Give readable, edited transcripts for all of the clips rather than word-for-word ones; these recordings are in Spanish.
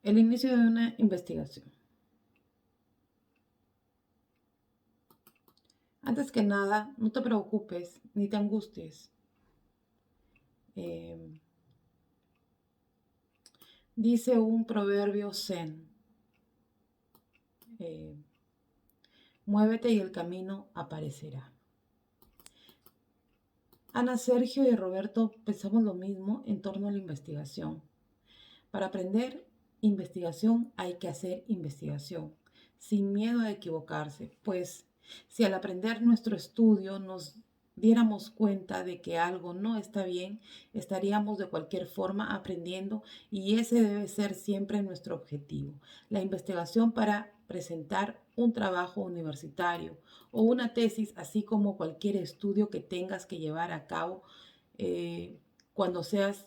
El inicio de una investigación. Antes que nada, no te preocupes ni te angusties. Eh, Dice un proverbio zen, eh, muévete y el camino aparecerá. Ana, Sergio y Roberto pensamos lo mismo en torno a la investigación. Para aprender investigación hay que hacer investigación, sin miedo a equivocarse, pues si al aprender nuestro estudio nos diéramos cuenta de que algo no está bien, estaríamos de cualquier forma aprendiendo y ese debe ser siempre nuestro objetivo. La investigación para presentar un trabajo universitario o una tesis, así como cualquier estudio que tengas que llevar a cabo cuando seas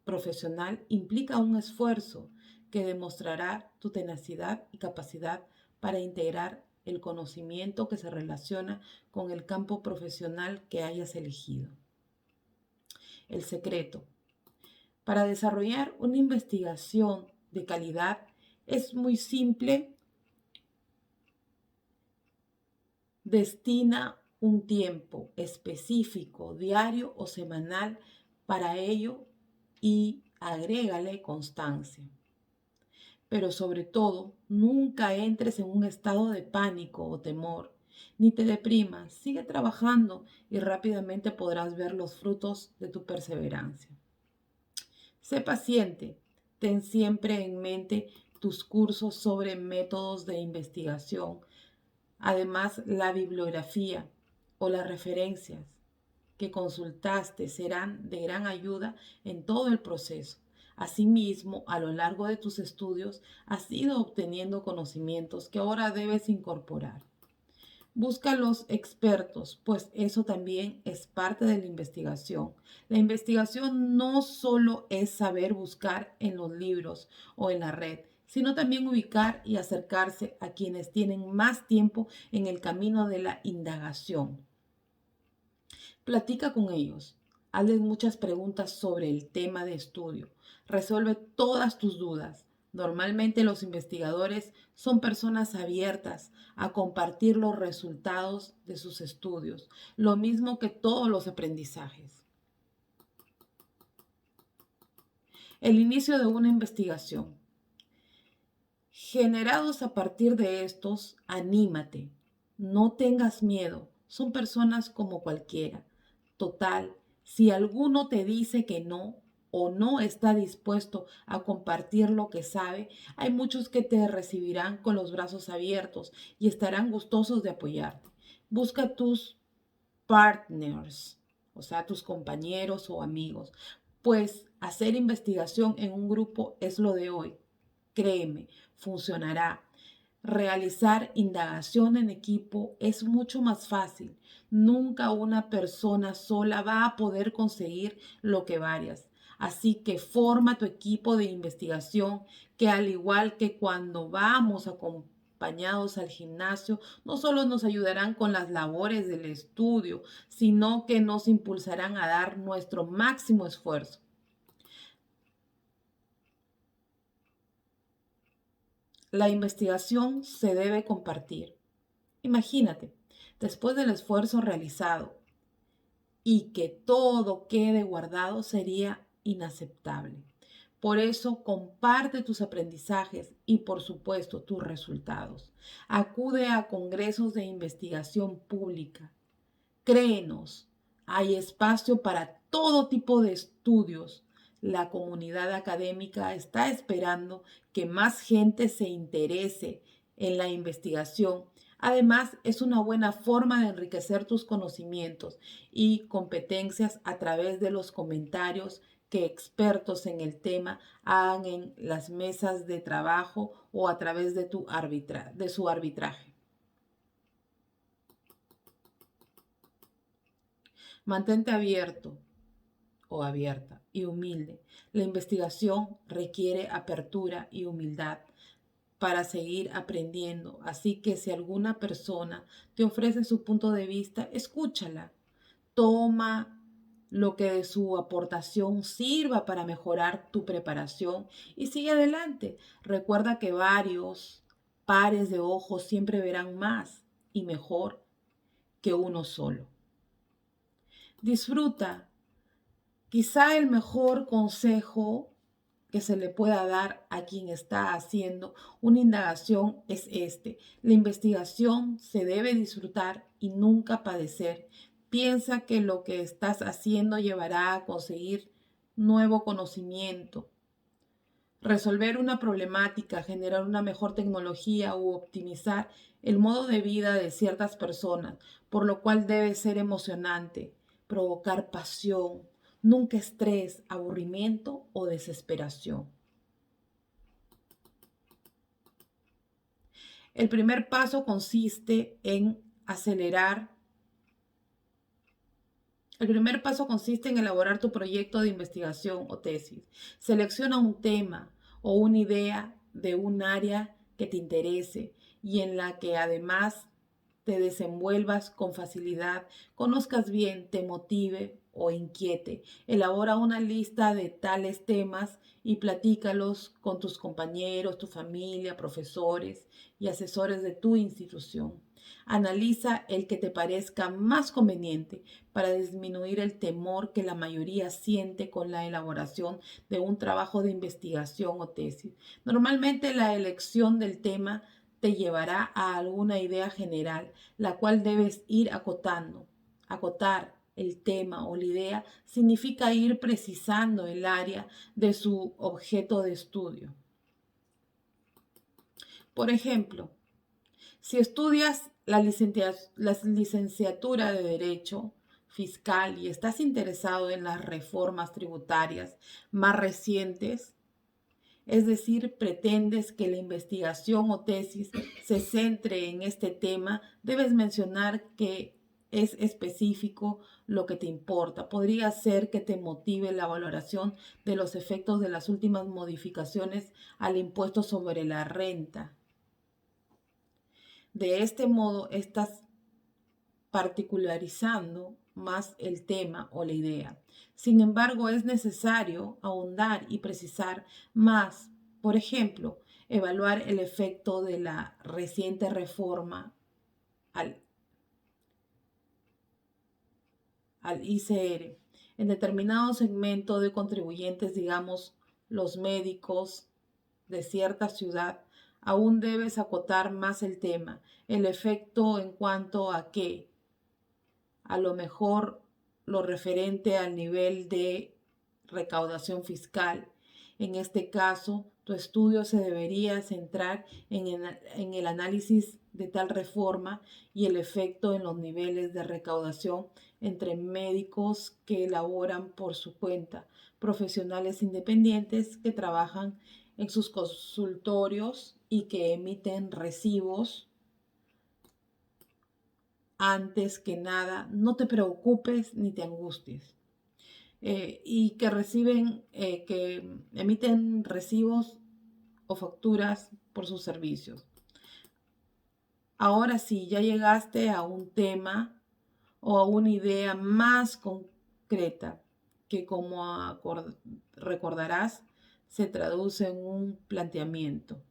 profesional, implica un esfuerzo que demostrará tu tenacidad y capacidad para integrar el conocimiento que se relaciona con el campo profesional que hayas elegido. El secreto. Para desarrollar una investigación de calidad es muy simple. Destina un tiempo específico, diario o semanal para ello y agrégale constancia. Pero sobre todo, nunca entres en un estado de pánico o temor, ni te deprimas. Sigue trabajando y rápidamente podrás ver los frutos de tu perseverancia. Sé paciente. Ten siempre en mente tus cursos sobre métodos de investigación. Además, la bibliografía o las referencias que consultaste serán de gran ayuda en todo el proceso. Asimismo, a lo largo de tus estudios has ido obteniendo conocimientos que ahora debes incorporar. Busca los expertos, pues eso también es parte de la investigación. La investigación no solo es saber buscar en los libros o en la red, sino también ubicar y acercarse a quienes tienen más tiempo en el camino de la indagación. Platica con ellos, hazles muchas preguntas sobre el tema de estudio, resuelve todas tus dudas. Normalmente los investigadores son personas abiertas a compartir los resultados de sus estudios, lo mismo que todos los aprendizajes. El inicio de una investigación. Generados a partir de estos, anímate, no tengas miedo, son personas como cualquiera. Total, si alguno te dice que no o no está dispuesto a compartir lo que sabe, hay muchos que te recibirán con los brazos abiertos y estarán gustosos de apoyarte. Busca tus partners, o sea, tus compañeros o amigos, pues hacer investigación en un grupo es lo de hoy. Créeme, funcionará. Realizar indagación en equipo es mucho más fácil. Nunca una persona sola va a poder conseguir lo que varias. Así que forma tu equipo de investigación que al igual que cuando vamos acompañados al gimnasio, no solo nos ayudarán con las labores del estudio, sino que nos impulsarán a dar nuestro máximo esfuerzo. La investigación se debe compartir. Imagínate, después del esfuerzo realizado y que todo quede guardado sería inaceptable. Por eso comparte tus aprendizajes y por supuesto tus resultados. Acude a congresos de investigación pública. Créenos, hay espacio para todo tipo de estudios. La comunidad académica está esperando que más gente se interese en la investigación. Además, es una buena forma de enriquecer tus conocimientos y competencias a través de los comentarios que expertos en el tema hagan en las mesas de trabajo o a través de su arbitraje. Mantente abierto o abierta y humilde. La investigación requiere apertura y humildad para seguir aprendiendo. Así que si alguna persona te ofrece su punto de vista, escúchala. Tómalo lo que de su aportación sirva para mejorar tu preparación y sigue adelante. Recuerda que varios pares de ojos siempre verán más y mejor que uno solo. Disfruta. Quizá el mejor consejo que se le pueda dar a quien está haciendo una indagación es este. La investigación se debe disfrutar y nunca padecer. Piensa que lo que estás haciendo llevará a conseguir nuevo conocimiento, resolver una problemática, generar una mejor tecnología u optimizar el modo de vida de ciertas personas, por lo cual debe ser emocionante, provocar pasión, nunca estrés, aburrimiento o desesperación. El primer paso consiste en acelerar. El primer paso consiste en elaborar tu proyecto de investigación o tesis. Selecciona un tema o una idea de un área que te interese y en la que además te desenvuelvas con facilidad, conozcas bien, te motive o inquiete. Elabora una lista de tales temas y platícalos con tus compañeros, tu familia, profesores y asesores de tu institución. Analiza el que te parezca más conveniente para disminuir el temor que la mayoría siente con la elaboración de un trabajo de investigación o tesis. Normalmente la elección del tema te llevará a alguna idea general, la cual debes ir acotando. Acotar el tema o la idea significa ir precisando el área de su objeto de estudio. Por ejemplo, si estudias la licenciatura de Derecho Fiscal y estás interesado en las reformas tributarias más recientes, es decir, pretendes que la investigación o tesis se centre en este tema, debes mencionar que es específico lo que te importa. Podría ser que te motive la valoración de los efectos de las últimas modificaciones al impuesto sobre la renta. De este modo, estás particularizando más el tema o la idea. Sin embargo, es necesario ahondar y precisar más. Por ejemplo, evaluar el efecto de la reciente reforma al, al ICR en determinado segmento de contribuyentes, digamos, los médicos de cierta ciudad. Aún debes acotar más el tema, el efecto en cuanto a que a lo mejor lo referente al nivel de recaudación fiscal. En este caso, tu estudio se debería centrar en el análisis de tal reforma y el efecto en los niveles de recaudación entre médicos que elaboran por su cuenta, profesionales independientes que trabajan en sus consultorios y que emiten recibos. Antes que nada, no te preocupes ni te angusties. Y que emiten recibos o facturas por sus servicios. Ahora sí, ya llegaste a un tema o a una idea más concreta que recordarás se traduce en un planteamiento.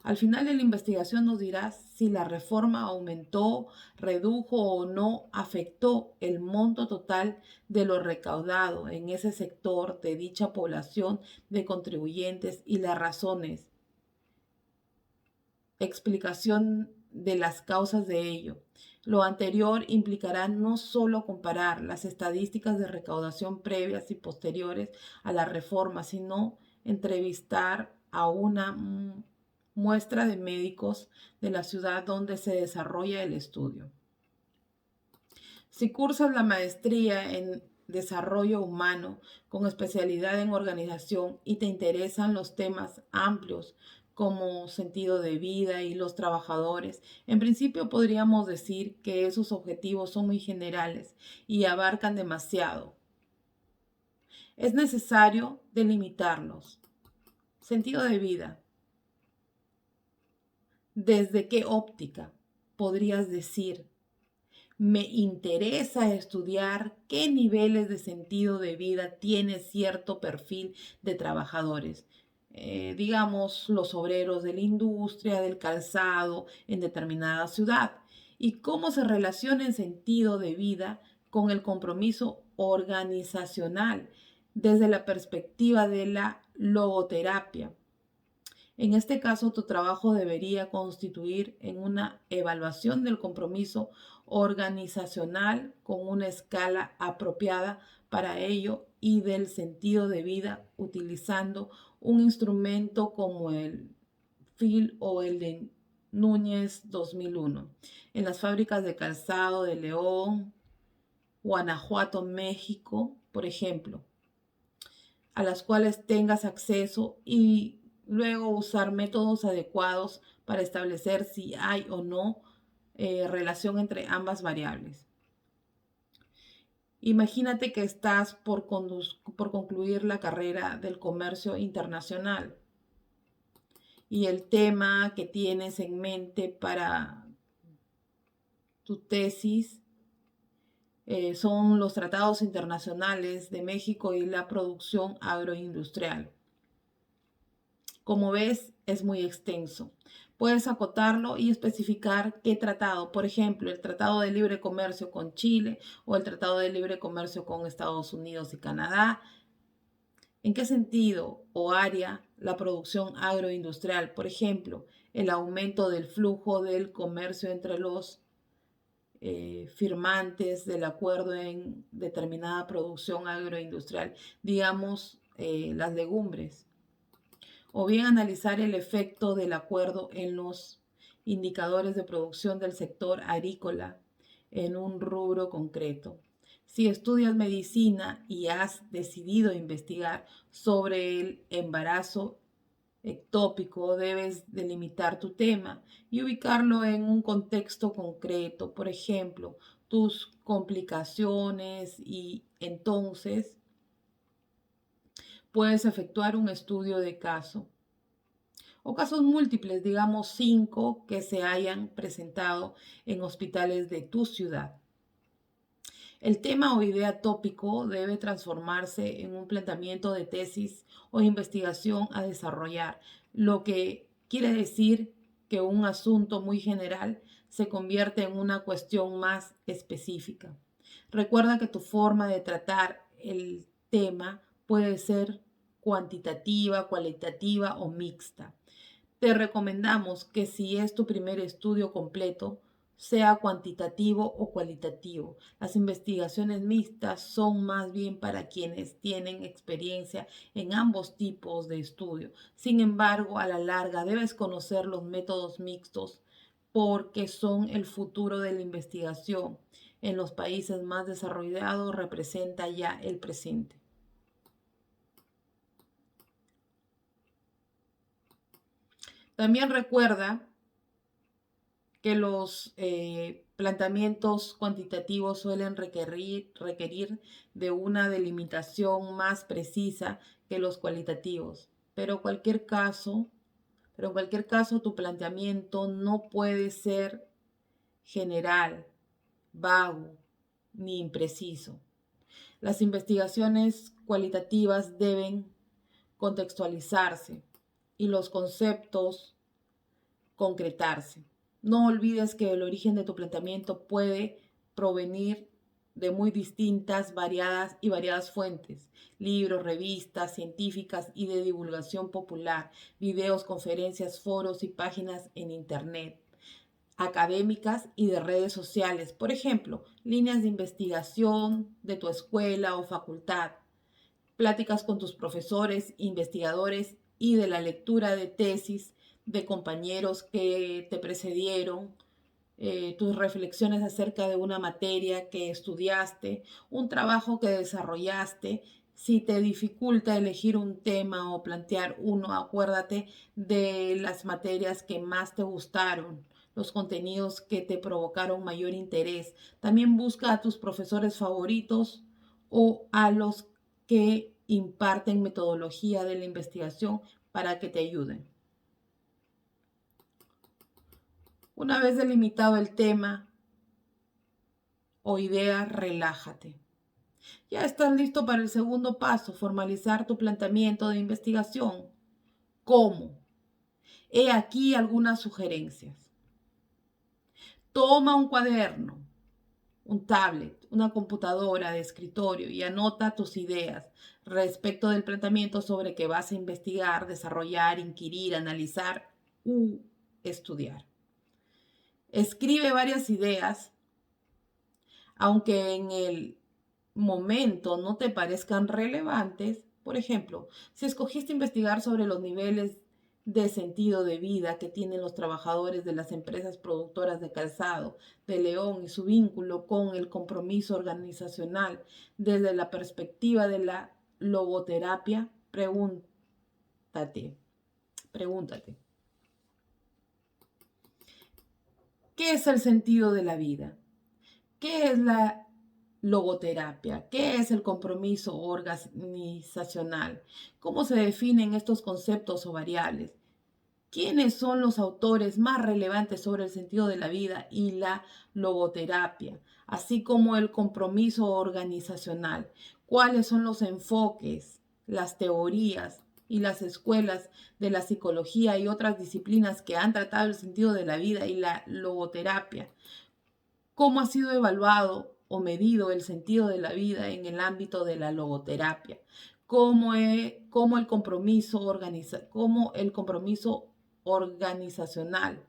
Al final de la investigación nos dirás si la reforma aumentó, redujo o no afectó el monto total de lo recaudado en ese sector de dicha población de contribuyentes y las razones. Explicación de las causas de ello. Lo anterior implicará no solo comparar las estadísticas de recaudación previas y posteriores a la reforma, sino entrevistar a una muestra de médicos de la ciudad donde se desarrolla el estudio. Si cursas la maestría en desarrollo humano con especialidad en organización y te interesan los temas amplios como sentido de vida y los trabajadores, en principio podríamos decir que esos objetivos son muy generales y abarcan demasiado. Es necesario delimitarlos. Sentido de vida. ¿Desde qué óptica podrías decir? Me interesa estudiar qué niveles de sentido de vida tiene cierto perfil de trabajadores. Digamos, los obreros de la industria, del calzado en determinada ciudad, y cómo se relaciona el sentido de vida con el compromiso organizacional desde la perspectiva de la logoterapia. En este caso, tu trabajo debería constituir en una evaluación del compromiso organizacional con una escala apropiada para ello y del sentido de vida utilizando un instrumento como el FIL o el de Núñez 2001 en las fábricas de calzado de León, Guanajuato, México, por ejemplo, a las cuales tengas acceso y luego usar métodos adecuados para establecer si hay o no relación entre ambas variables. Imagínate que estás por concluir la carrera del comercio internacional y el tema que tienes en mente para tu tesis son los tratados internacionales de México y la producción agroindustrial. Como ves, es muy extenso. Puedes acotarlo y especificar qué tratado, por ejemplo, el Tratado de Libre Comercio con Chile o el Tratado de Libre Comercio con Estados Unidos y Canadá. ¿En qué sentido o área la producción agroindustrial? Por ejemplo, el aumento del flujo del comercio entre los firmantes del acuerdo en determinada producción agroindustrial, digamos, las legumbres, o bien analizar el efecto del acuerdo en los indicadores de producción del sector agrícola en un rubro concreto. Si estudias medicina y has decidido investigar sobre el embarazo ectópico, debes delimitar tu tema y ubicarlo en un contexto concreto, por ejemplo, tus complicaciones, y entonces puedes efectuar un estudio de caso o casos múltiples, digamos 5 que se hayan presentado en hospitales de tu ciudad. El tema o idea tópico debe transformarse en un planteamiento de tesis o investigación a desarrollar, lo que quiere decir que un asunto muy general se convierte en una cuestión más específica. Recuerda que tu forma de tratar el tema puede ser cuantitativa, cualitativa o mixta. Te recomendamos que si es tu primer estudio completo, sea cuantitativo o cualitativo. Las investigaciones mixtas son más bien para quienes tienen experiencia en ambos tipos de estudio. Sin embargo, a la larga debes conocer los métodos mixtos porque son el futuro de la investigación. En los países más desarrollados representa ya el presente. También recuerda que los planteamientos cuantitativos suelen requerir de una delimitación más precisa que los cualitativos. Pero en cualquier caso, tu planteamiento no puede ser general, vago ni impreciso. Las investigaciones cualitativas deben contextualizarse y los conceptos concretarse. No olvides que el origen de tu planteamiento puede provenir de muy distintas, variadas fuentes: libros, revistas científicas y de divulgación popular, videos, conferencias, foros y páginas en Internet, académicas y de redes sociales. Por ejemplo, líneas de investigación de tu escuela o facultad, pláticas con tus profesores, investigadores y de la lectura de tesis de compañeros que te precedieron, tus reflexiones acerca de una materia que estudiaste, un trabajo que desarrollaste. Si te dificulta elegir un tema o plantear uno, acuérdate de las materias que más te gustaron, los contenidos que te provocaron mayor interés. También busca a tus profesores favoritos o a los que imparten metodología de la investigación para que te ayuden. Una vez delimitado el tema, o idea, relájate. Ya estás listo para el segundo paso, formalizar tu planteamiento de investigación. ¿Cómo? He aquí algunas sugerencias. Toma un cuaderno, un tablet, una computadora de escritorio y anota tus ideas respecto del planteamiento sobre que vas a investigar, desarrollar, inquirir, analizar u estudiar. Escribe varias ideas, aunque en el momento no te parezcan relevantes. Por ejemplo, si escogiste investigar sobre los niveles de sentido de vida que tienen los trabajadores de las empresas productoras de calzado de León y su vínculo con el compromiso organizacional desde la perspectiva de la logoterapia, pregúntate, ¿qué es el sentido de la vida? ¿Qué es la logoterapia? ¿Qué es el compromiso organizacional? ¿Cómo se definen estos conceptos o variables? ¿Quiénes son los autores más relevantes sobre el sentido de la vida y la logoterapia, así como el compromiso organizacional? ¿Cuáles son los enfoques, las teorías y las escuelas de la psicología y otras disciplinas que han tratado el sentido de la vida y la logoterapia? ¿Cómo ha sido evaluado o medido el sentido de la vida en el ámbito de la logoterapia? ¿Cómo el compromiso organizacional?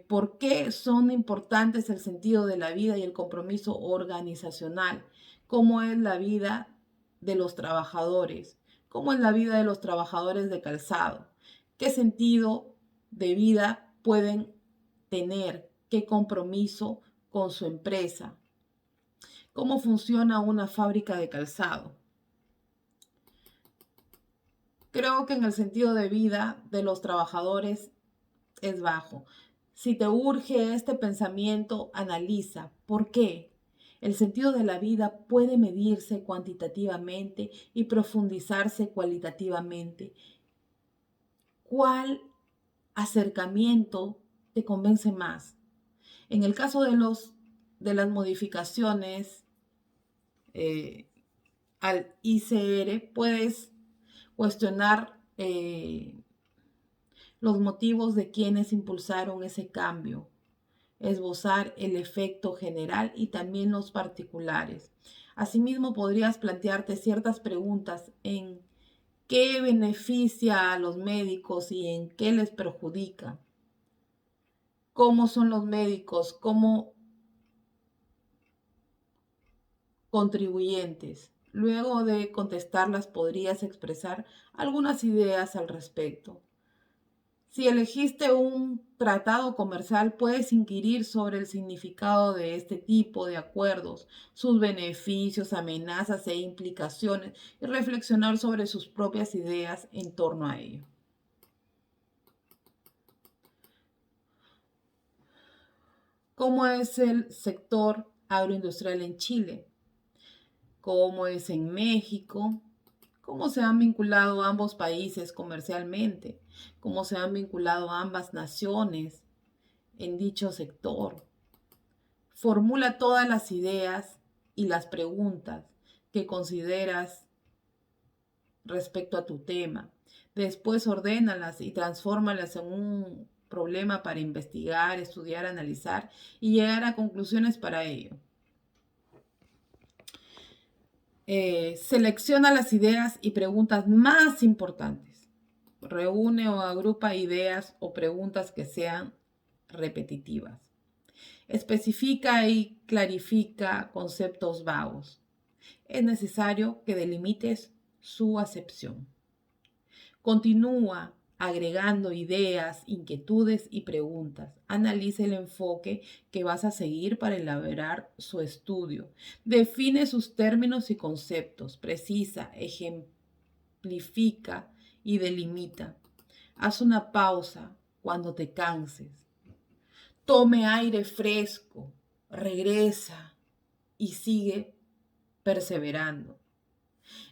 ¿Por qué son importantes el sentido de la vida y el compromiso organizacional? ¿Cómo es la vida de los trabajadores? ¿Cómo es la vida de los trabajadores de calzado? ¿Qué sentido de vida pueden tener? ¿Qué compromiso con su empresa? ¿Cómo funciona una fábrica de calzado? Creo que en el sentido de vida de los trabajadores es bajo. Si te urge este pensamiento, analiza. ¿Por qué? El sentido de la vida puede medirse cuantitativamente y profundizarse cualitativamente. ¿Cuál acercamiento te convence más? En el caso de las modificaciones al ICR, puedes cuestionar los motivos de quienes impulsaron ese cambio, esbozar el efecto general y también los particulares. Asimismo, podrías plantearte ciertas preguntas en qué beneficia a los médicos y en qué les perjudica. ¿Cómo son los médicos? ¿Cómo contribuyentes? Luego de contestarlas, podrías expresar algunas ideas al respecto. Si elegiste un tratado comercial, puedes inquirir sobre el significado de este tipo de acuerdos, sus beneficios, amenazas e implicaciones y reflexionar sobre sus propias ideas en torno a ello. ¿Cómo es el sector agroindustrial en Chile? ¿Cómo es en México? ¿Cómo se han vinculado ambos países comercialmente? ¿Cómo se han vinculado ambas naciones en dicho sector? Formula todas las ideas y las preguntas que consideras respecto a tu tema. Después ordénalas y transfórmalas en un problema para investigar, estudiar, analizar y llegar a conclusiones para ello. Selecciona las ideas y preguntas más importantes. Reúne o agrupa ideas o preguntas que sean repetitivas. Especifica y clarifica conceptos vagos. Es necesario que delimites su acepción. Continúa agregando ideas, inquietudes y preguntas. Analiza el enfoque que vas a seguir para elaborar su estudio. Define sus términos y conceptos. Precisa, ejemplifica y delimita. Haz una pausa cuando te canses. Tome aire fresco. Regresa y sigue perseverando.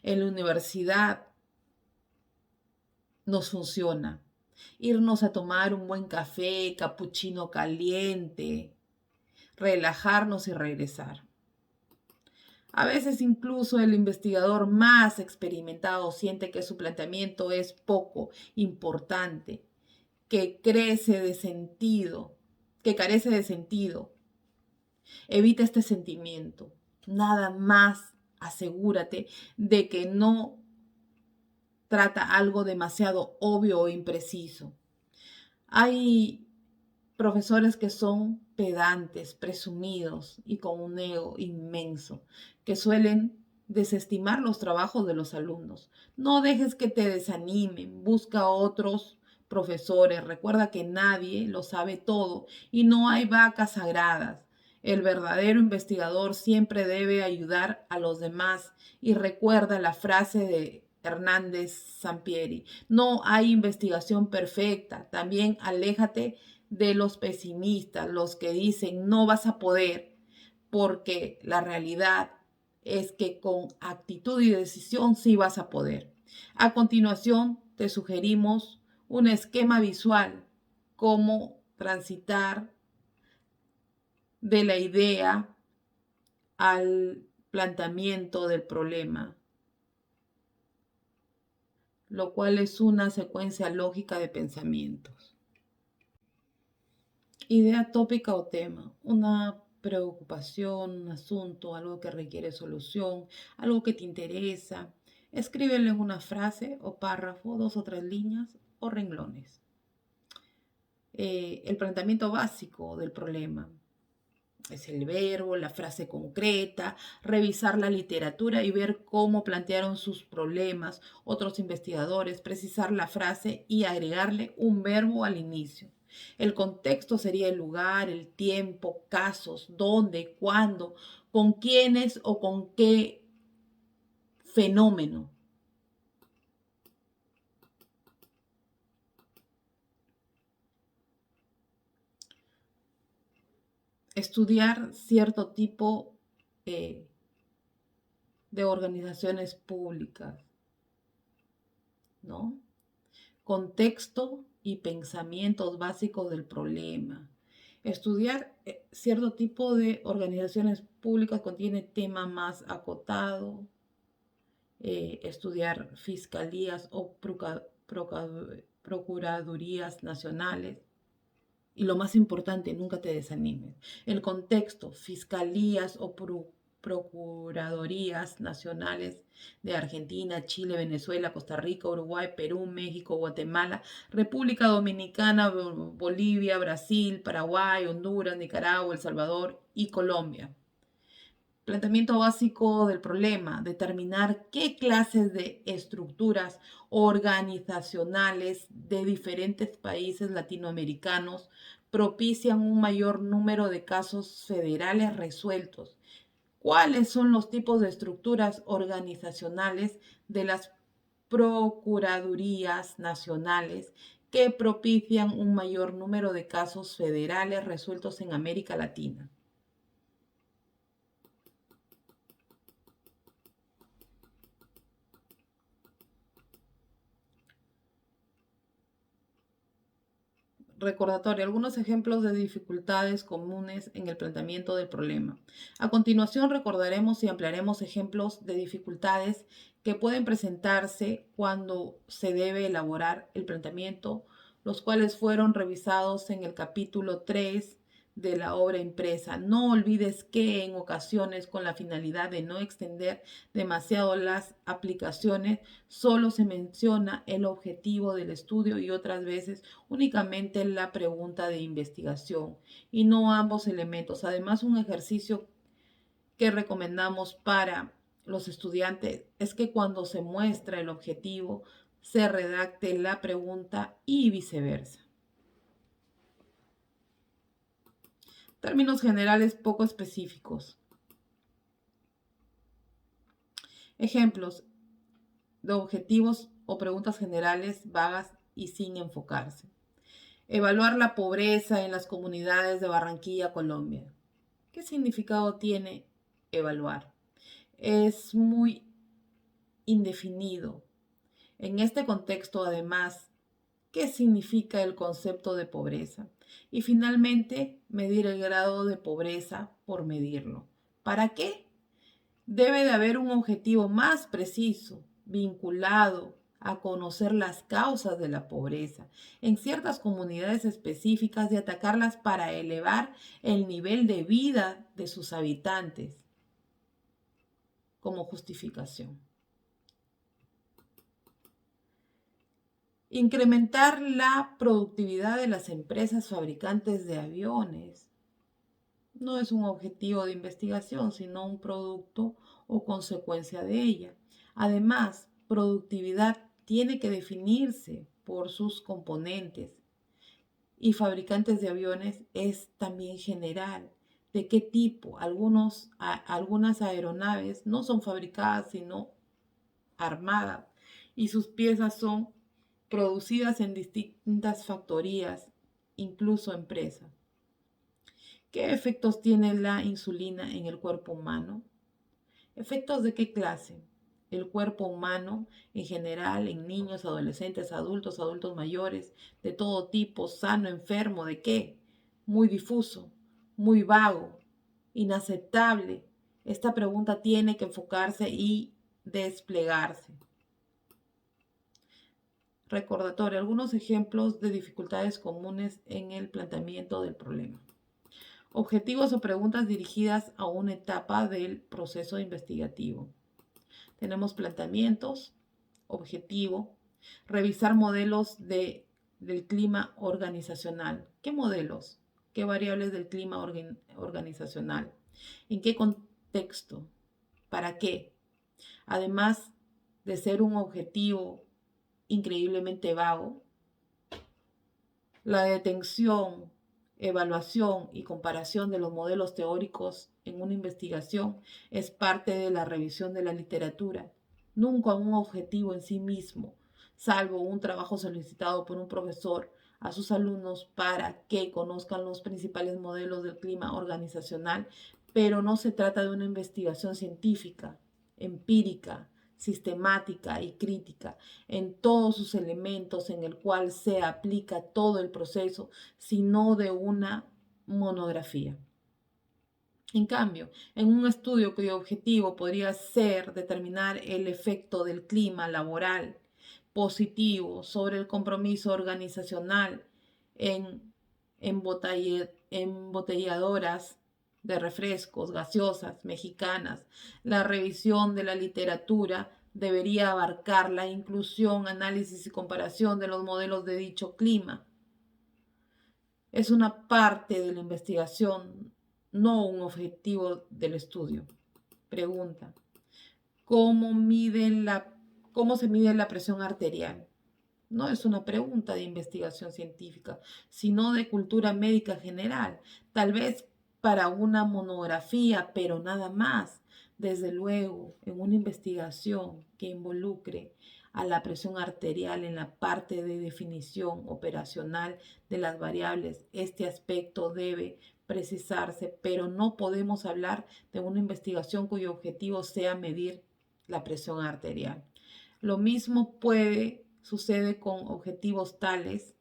En la universidad nos funciona. Irnos a tomar un buen café, capuchino caliente, relajarnos y regresar. A veces incluso el investigador más experimentado siente que su planteamiento es poco importante, que carece de sentido. Evita este sentimiento. Nada más asegúrate de que no trata algo demasiado obvio o impreciso. Hay profesores que son pedantes, presumidos y con un ego inmenso, que suelen desestimar los trabajos de los alumnos. No dejes que te desanimen, busca otros profesores. Recuerda que nadie lo sabe todo y no hay vacas sagradas. El verdadero investigador siempre debe ayudar a los demás y recuerda la frase de Hernández Sampieri: no hay investigación perfecta. También aléjate de los pesimistas, los que dicen no vas a poder, porque la realidad es que con actitud y decisión sí vas a poder. A continuación, te sugerimos un esquema visual, cómo transitar de la idea al planteamiento del problema, lo cual es una secuencia lógica de pensamientos. Idea tópica o tema, una preocupación, un asunto, algo que requiere solución, algo que te interesa. Escríbelo en una frase o párrafo, 2 o 3 líneas o renglones. El planteamiento básico del problema es el verbo, la frase concreta, revisar la literatura y ver cómo plantearon sus problemas otros investigadores, precisar la frase y agregarle un verbo al inicio. El contexto sería el lugar, el tiempo, casos, dónde, cuándo, con quiénes o con qué fenómeno. Estudiar cierto tipo de organizaciones públicas, ¿no? Contexto y pensamientos básicos del problema. Estudiar cierto tipo de organizaciones públicas contiene tema más acotado. Estudiar fiscalías o procuradurías nacionales. Y lo más importante, nunca te desanimes. El contexto, fiscalías o procuradurías nacionales de Argentina, Chile, Venezuela, Costa Rica, Uruguay, Perú, México, Guatemala, República Dominicana, Bolivia, Brasil, Paraguay, Honduras, Nicaragua, El Salvador y Colombia. Planteamiento básico del problema: determinar qué clases de estructuras organizacionales de diferentes países latinoamericanos propician un mayor número de casos federales resueltos. ¿Cuáles son los tipos de estructuras organizacionales de las procuradurías nacionales que propician un mayor número de casos federales resueltos en América Latina? Recordatorio: algunos ejemplos de dificultades comunes en el planteamiento del problema. A continuación recordaremos y ampliaremos ejemplos de dificultades que pueden presentarse cuando se debe elaborar el planteamiento, los cuales fueron revisados en el capítulo 3 de la obra impresa. No olvides que en ocasiones, con la finalidad de no extender demasiado las aplicaciones, solo se menciona el objetivo del estudio y otras veces únicamente la pregunta de investigación y no ambos elementos. Además, un ejercicio que recomendamos para los estudiantes es que cuando se muestra el objetivo, se redacte la pregunta y viceversa. Términos generales poco específicos. Ejemplos de objetivos o preguntas generales vagas y sin enfocarse. Evaluar la pobreza en las comunidades de Barranquilla, Colombia. ¿Qué significado tiene evaluar? Es muy indefinido. En este contexto, además, qué significa el concepto de pobreza. Y finalmente, medir el grado de pobreza por medirlo. ¿Para qué? Debe de haber un objetivo más preciso, vinculado a conocer las causas de la pobreza en ciertas comunidades específicas y atacarlas para elevar el nivel de vida de sus habitantes como justificación. Incrementar la productividad de las empresas fabricantes de aviones no es un objetivo de investigación, sino un producto o consecuencia de ella. Además, productividad tiene que definirse por sus componentes y fabricantes de aviones es también general. ¿De qué tipo? Algunas aeronaves no son fabricadas, sino armadas y sus piezas son producidas en distintas factorías, incluso empresas. ¿Qué efectos tiene la insulina en el cuerpo humano? ¿Efectos de qué clase? El cuerpo humano en general, en niños, adolescentes, adultos mayores, de todo tipo, sano, enfermo, ¿de qué? Muy difuso, muy vago, inaceptable. Esta pregunta tiene que enfocarse y desplegarse. Recordatorio, algunos ejemplos de dificultades comunes en el planteamiento del problema. Objetivos o preguntas dirigidas a una etapa del proceso investigativo. Tenemos planteamientos, objetivo, revisar modelos del clima organizacional. ¿Qué modelos? ¿Qué variables del clima organizacional? ¿En qué contexto? ¿Para qué? Además de ser un objetivo increíblemente vago, la detención, evaluación y comparación de los modelos teóricos en una investigación es parte de la revisión de la literatura, nunca un objetivo en sí mismo, salvo un trabajo solicitado por un profesor a sus alumnos para que conozcan los principales modelos del clima organizacional, pero no se trata de una investigación científica, empírica, sistemática y crítica en todos sus elementos en el cual se aplica todo el proceso, sino de una monografía. En cambio, en un estudio cuyo objetivo podría ser determinar el efecto del clima laboral positivo sobre el compromiso organizacional en embotelladoras de refrescos, gaseosas, mexicanas, la revisión de la literatura debería abarcar la inclusión, análisis y comparación de los modelos de dicho clima. Es una parte de la investigación, no un objetivo del estudio. Pregunta: ¿cómo se mide la presión arterial? No es una pregunta de investigación científica, sino de cultura médica general. Tal vez para una monografía, pero nada más. Desde luego, en una investigación que involucre a la presión arterial en la parte de definición operacional de las variables, este aspecto debe precisarse, pero no podemos hablar de una investigación cuyo objetivo sea medir la presión arterial. Lo mismo sucede con objetivos tales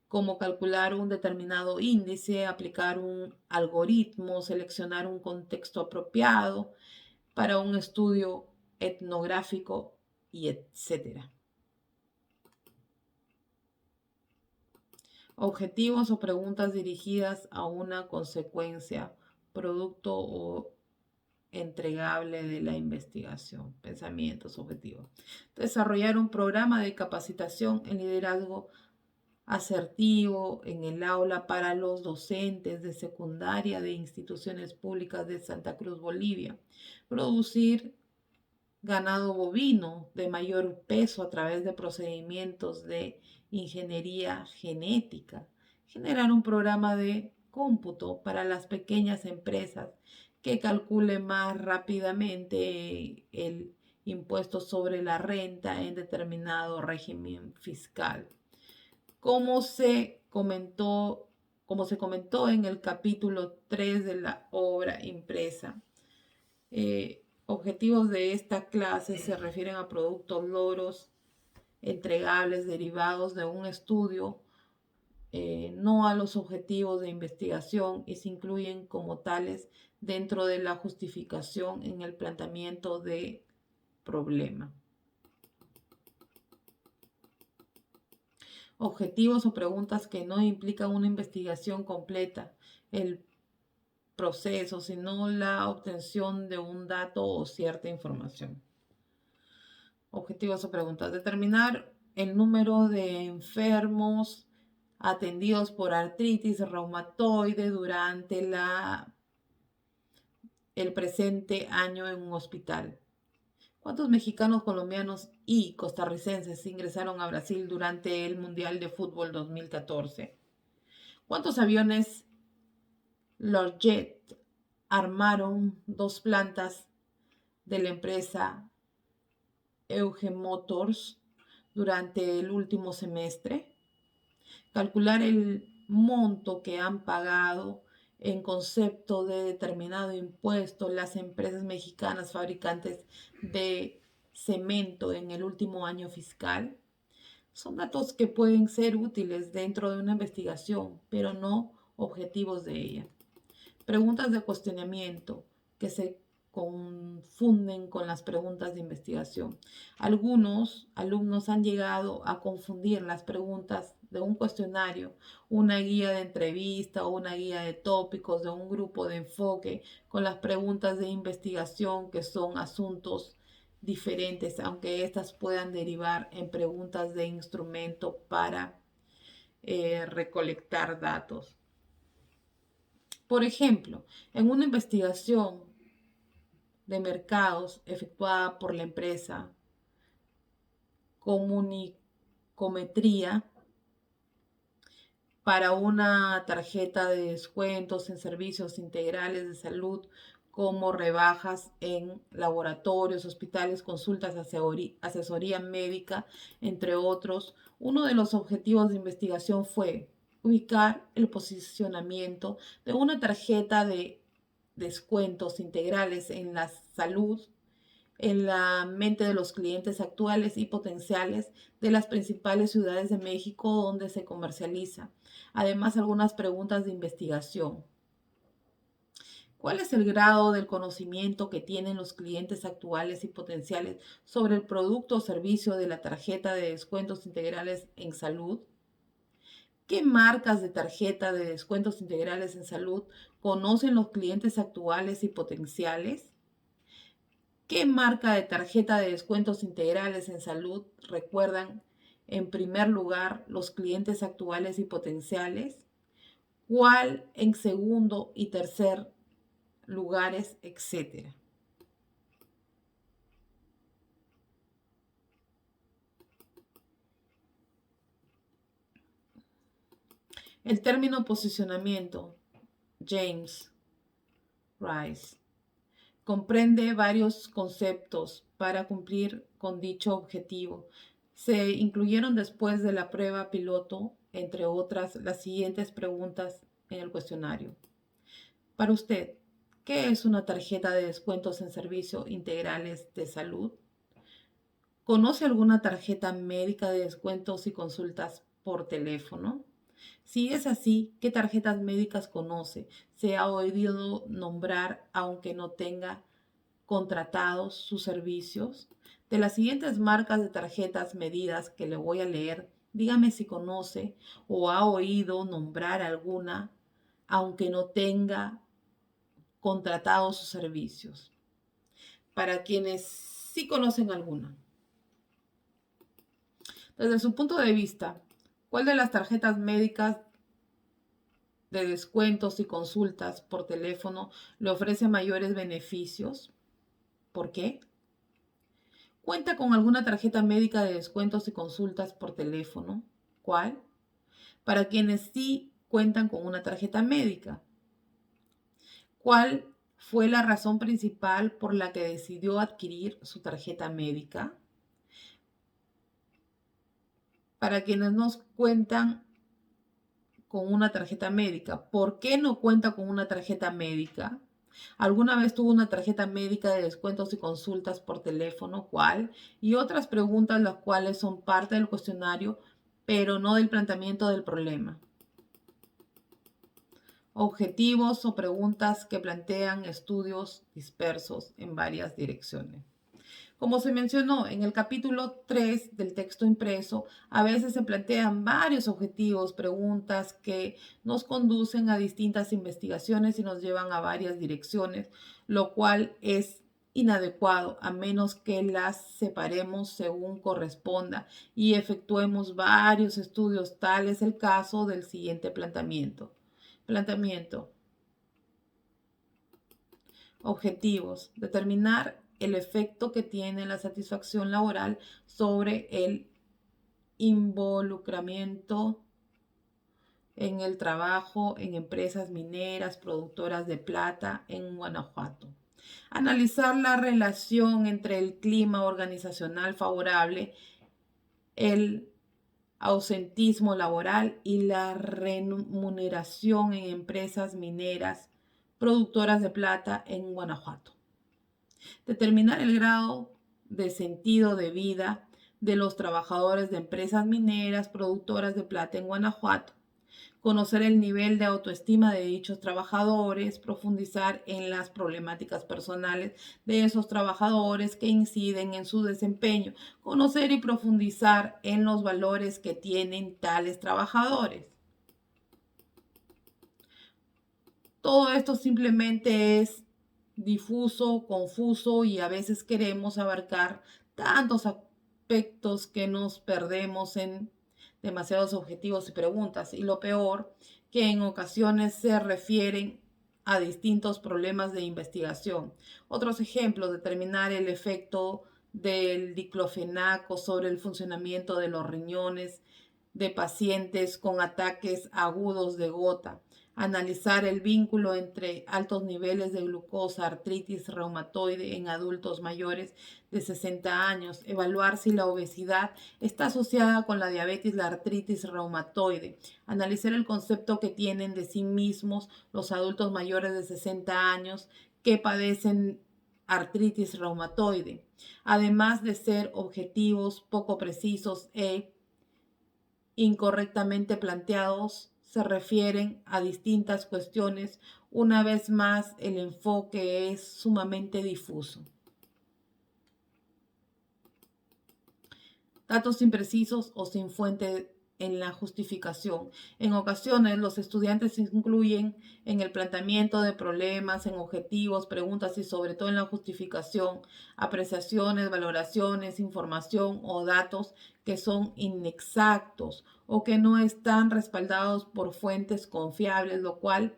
como calcular un determinado índice, aplicar un algoritmo, seleccionar un contexto apropiado para un estudio etnográfico y etc. Objetivos o preguntas dirigidas a una consecuencia, producto o entregable de la investigación. Pensamientos, objetivos. Desarrollar un programa de capacitación en liderazgo asertivo en el aula para los docentes de secundaria de instituciones públicas de Santa Cruz, Bolivia. Producir ganado bovino de mayor peso a través de procedimientos de ingeniería genética. Generar un programa de cómputo para las pequeñas empresas que calcule más rápidamente el impuesto sobre la renta en determinado régimen fiscal. Como se comentó en el capítulo 3 de la obra impresa, objetivos de esta clase se refieren a productos, logros entregables derivados de un estudio, no a los objetivos de investigación y se incluyen como tales dentro de la justificación en el planteamiento de problema. Objetivos o preguntas que no implican una investigación completa, el proceso, sino la obtención de un dato o cierta información. Objetivos o preguntas. Determinar el número de enfermos atendidos por artritis reumatoide durante el presente año en un hospital. ¿Cuántos mexicanos, colombianos y costarricenses ingresaron a Brasil durante el Mundial de Fútbol 2014? ¿Cuántos aviones Learjet armaron 2 plantas de la empresa Euge Motors durante el último semestre? Calcular el monto que han pagado en concepto de determinado impuesto las empresas mexicanas fabricantes de cemento en el último año fiscal. Son datos que pueden ser útiles dentro de una investigación, pero no objetivos de ella. Preguntas de cuestionamiento que se confunden con las preguntas de investigación. Algunos alumnos han llegado a confundir las preguntas de un cuestionario, una guía de entrevista o una guía de tópicos de un grupo de enfoque con las preguntas de investigación, que son asuntos diferentes, aunque éstas puedan derivar en preguntas de instrumento para recolectar datos. Por ejemplo, en una investigación de mercados efectuada por la empresa Comunicometría para una tarjeta de descuentos en servicios integrales de salud como rebajas en laboratorios, hospitales, consultas, asesoría médica, entre otros. Uno de los objetivos de investigación fue ubicar el posicionamiento de una tarjeta de descuentos integrales en la salud en la mente de los clientes actuales y potenciales de las principales ciudades de México donde se comercializa. Además, algunas preguntas de investigación. ¿Cuál es el grado del conocimiento que tienen los clientes actuales y potenciales sobre el producto o servicio de la tarjeta de descuentos integrales en salud? ¿Qué marcas de tarjeta de descuentos integrales en salud conocen los clientes actuales y potenciales? ¿Qué marca de tarjeta de descuentos integrales en salud recuerdan en primer lugar los clientes actuales y potenciales? ¿Cuál en segundo y tercer lugares, etcétera? El término posicionamiento, James Rice, comprende varios conceptos para cumplir con dicho objetivo. Se incluyeron después de la prueba piloto, entre otras, las siguientes preguntas en el cuestionario. Para usted, ¿qué es una tarjeta de descuentos en servicios integrales de salud? ¿Conoce alguna tarjeta médica de descuentos y consultas por teléfono? Si es así, ¿qué tarjetas médicas conoce? ¿Se ha oído nombrar aunque no tenga contratados sus servicios? De las siguientes marcas de tarjetas medidas que le voy a leer, dígame si conoce o ha oído nombrar alguna aunque no tenga contratados sus servicios. Para quienes sí conocen alguna. Desde su punto de vista, ¿cuál de las tarjetas médicas de descuentos y consultas por teléfono le ofrece mayores beneficios? ¿Por qué? ¿Cuenta con alguna tarjeta médica de descuentos y consultas por teléfono? ¿Cuál? Para quienes sí cuentan con una tarjeta médica. ¿Cuál fue la razón principal por la que decidió adquirir su tarjeta médica? Para quienes no cuentan con una tarjeta médica. ¿Por qué no cuenta con una tarjeta médica? ¿Alguna vez tuvo una tarjeta médica de descuentos y consultas por teléfono? ¿Cuál? Y otras preguntas las cuales son parte del cuestionario, pero no del planteamiento del problema. Objetivos o preguntas que plantean estudios dispersos en varias direcciones. Como se mencionó en el capítulo 3 del texto impreso, a veces se plantean varios objetivos, preguntas que nos conducen a distintas investigaciones y nos llevan a varias direcciones, lo cual es inadecuado a menos que las separemos según corresponda y efectuemos varios estudios. Tal es el caso del siguiente planteamiento. Planteamiento. Objetivos. Determinar el efecto que tiene la satisfacción laboral sobre el involucramiento en el trabajo en empresas mineras productoras de plata en Guanajuato. Analizar la relación entre el clima organizacional favorable, el ausentismo laboral y la remuneración en empresas mineras productoras de plata en Guanajuato. Determinar el grado de sentido de vida de los trabajadores de empresas mineras productoras de plata en Guanajuato. Conocer el nivel de autoestima de dichos trabajadores, profundizar en las problemáticas personales de esos trabajadores que inciden en su desempeño, conocer y profundizar en los valores que tienen tales trabajadores. Todo esto simplemente es difuso, confuso y a veces queremos abarcar tantos aspectos que nos perdemos en demasiados objetivos y preguntas. Y lo peor, que en ocasiones se refieren a distintos problemas de investigación. Otros ejemplos: determinar el efecto del diclofenaco sobre el funcionamiento de los riñones de pacientes con ataques agudos de gota. Analizar el vínculo entre altos niveles de glucosa, artritis reumatoide en adultos mayores de 60 años. Evaluar si la obesidad está asociada con la diabetes, la artritis reumatoide. Analizar el concepto que tienen de sí mismos los adultos mayores de 60 años que padecen artritis reumatoide. Además de ser objetivos poco precisos e incorrectamente planteados, se refieren a distintas cuestiones. Una vez más, el enfoque es sumamente difuso. Datos imprecisos o sin fuente en la justificación. En ocasiones, los estudiantes incluyen en el planteamiento de problemas, en objetivos, preguntas y sobre todo en la justificación, apreciaciones, valoraciones, información o datos que son inexactos o que no están respaldados por fuentes confiables, lo cual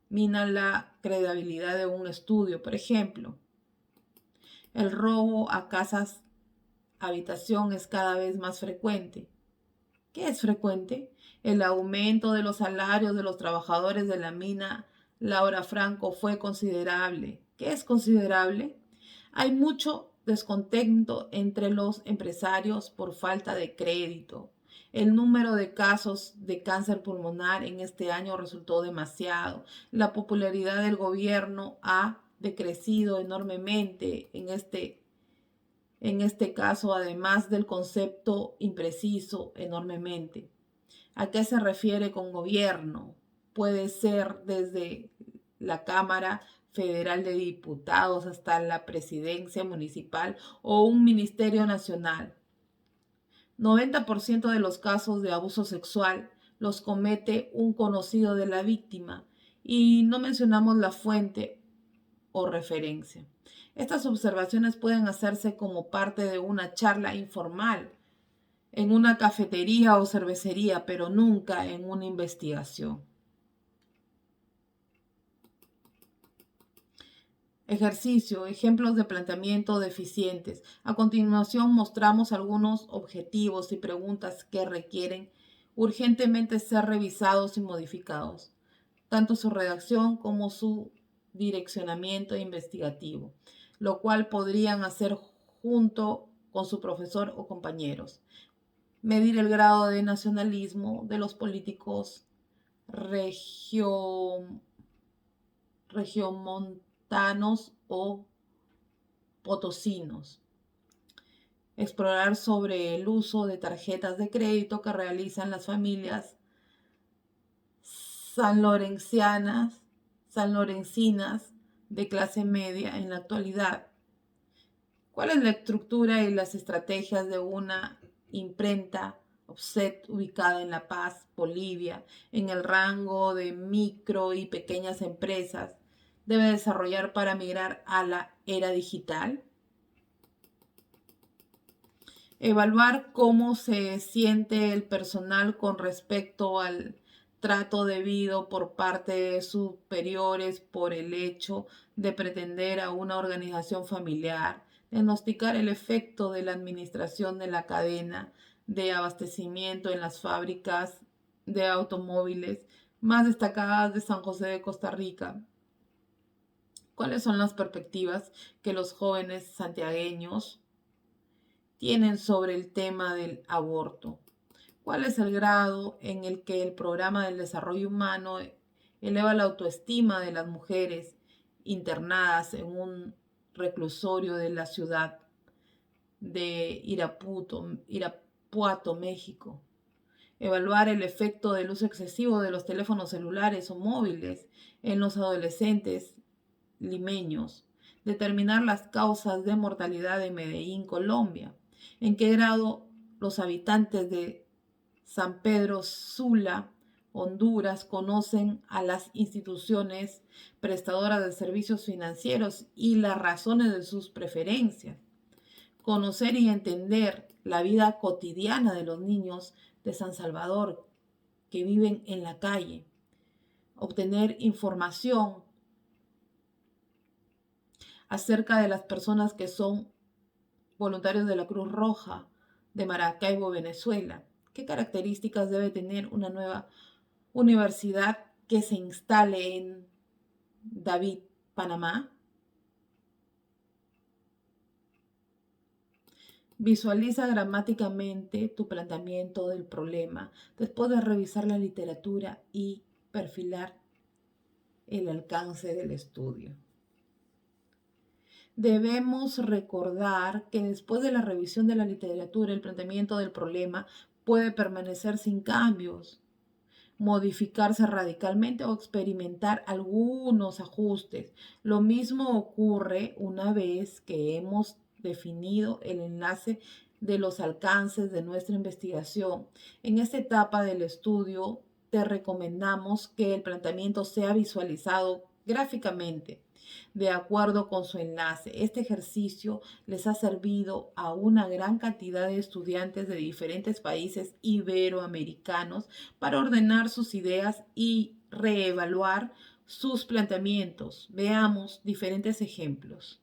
mina la credibilidad de un estudio. Por ejemplo, el robo a casas habitación es cada vez más frecuente. ¿Qué es frecuente? El aumento de los salarios de los trabajadores de la mina Laura Franco fue considerable. ¿Qué es considerable? Hay mucho descontento entre los empresarios por falta de crédito. El número de casos de cáncer pulmonar en este año resultó demasiado. La popularidad del gobierno ha decrecido enormemente en este caso, además del concepto impreciso enormemente. ¿A qué se refiere con gobierno? Puede ser desde la Cámara Federal de Diputados hasta la presidencia municipal o un ministerio nacional. 90% de los casos de abuso sexual los comete un conocido de la víctima y no mencionamos la fuente o referencia. Estas observaciones pueden hacerse como parte de una charla informal en una cafetería o cervecería, pero nunca en una investigación. Ejercicio, ejemplos de planteamiento deficientes. A continuación mostramos algunos objetivos y preguntas que requieren urgentemente ser revisados y modificados, tanto su redacción como su direccionamiento investigativo, lo cual podrían hacer junto con su profesor o compañeros. Medir el grado de nacionalismo de los políticos regiomontanos o potosinos. Explorar sobre el uso de tarjetas de crédito que realizan las familias sanlorencinas de clase media en la actualidad. ¿Cuál es la estructura y las estrategias de una imprenta offset ubicada en La Paz, Bolivia, en el rango de micro y pequeñas empresas, debe desarrollar para migrar a la era digital? Evaluar cómo se siente el personal con respecto al trato debido por parte de superiores por el hecho de pretender a una organización familiar, diagnosticar el efecto de la administración de la cadena de abastecimiento en las fábricas de automóviles más destacadas de San José de Costa Rica. ¿Cuáles son las perspectivas que los jóvenes santiagueños tienen sobre el tema del aborto? ¿Cuál es el grado en el que el programa del desarrollo humano eleva la autoestima de las mujeres internadas en un reclusorio de la ciudad de Irapuato, México? Evaluar el efecto del uso excesivo de los teléfonos celulares o móviles en los adolescentes limeños. Determinar las causas de mortalidad en Medellín, Colombia. ¿En qué grado los habitantes de San Pedro Sula, Honduras, conocen a las instituciones prestadoras de servicios financieros y las razones de sus preferencias? Conocer y entender la vida cotidiana de los niños de San Salvador que viven en la calle. Obtener información acerca de las personas que son voluntarios de la Cruz Roja de Maracaibo, Venezuela. ¿Qué características debe tener una nueva universidad que se instale en David, Panamá? Visualiza gramáticamente tu planteamiento del problema después de revisar la literatura y perfilar el alcance del estudio. Debemos recordar que después de la revisión de la literatura, el planteamiento del problema puede permanecer sin cambios, modificarse radicalmente o experimentar algunos ajustes. Lo mismo ocurre una vez que hemos definido el enlace de los alcances de nuestra investigación. En esta etapa del estudio, te recomendamos que el planteamiento sea visualizado gráficamente de acuerdo con su enlace. Este ejercicio les ha servido a una gran cantidad de estudiantes de diferentes países iberoamericanos para ordenar sus ideas y reevaluar sus planteamientos. Veamos diferentes ejemplos.